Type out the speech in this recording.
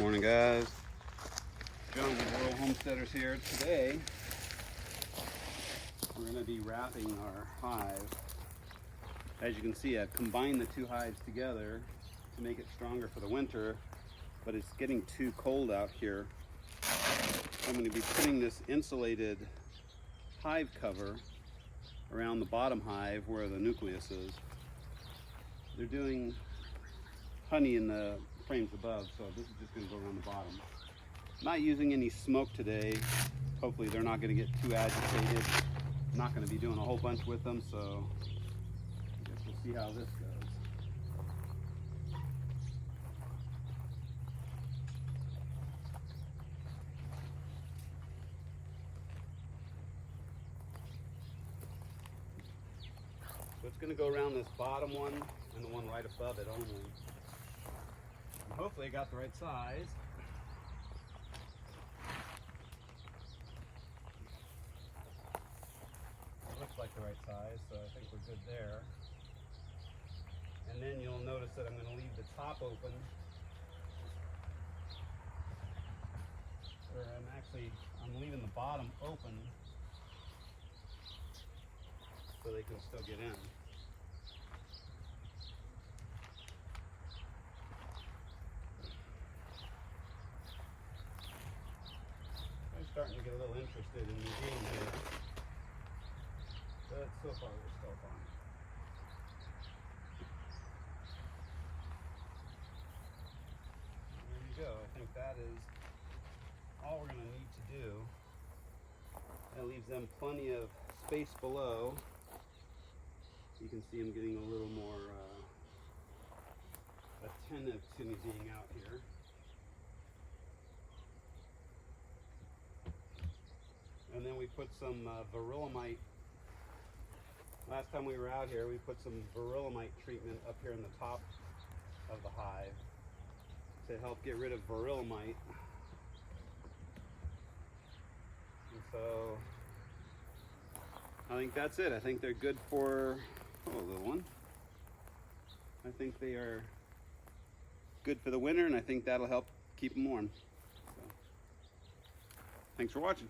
Morning, guys. John with Rural Homesteaders here. Today we're going to be wrapping our hive. As you can see, I've combined the two hives together to make it stronger for the winter, but it's getting too cold out here. I'm going to be putting this insulated hive cover around the bottom hive where the nucleus is. They're doing honey in the frames above, so this is just going to go around the bottom. Not using any smoke today. Hopefully they're not going to get too agitated. I'm not going to be doing a whole bunch with them, so I guess we'll see how this goes. So it's going to go around this bottom one and the one right above it only. And hopefully I got the right size. It looks like the right size, so I think we're good there. And then you'll notice that I'm going to leave the top open. Or I'm leaving the bottom open so they can still get in. I'm starting to get a little interested in the game here, but so far we're still fine. There you go. I think that is all we're going to need to do. That leaves them plenty of space below. You can see them getting a little more attentive to me being out here. And then we put some virilamite. Last time we were out here, we put some virilamite treatment up here in the top of the hive to help get rid of virilamite. And so I think that's it. I think they're good for, oh, little one. I think they are good for the winter, and I think that'll help keep them warm. So, thanks for watching.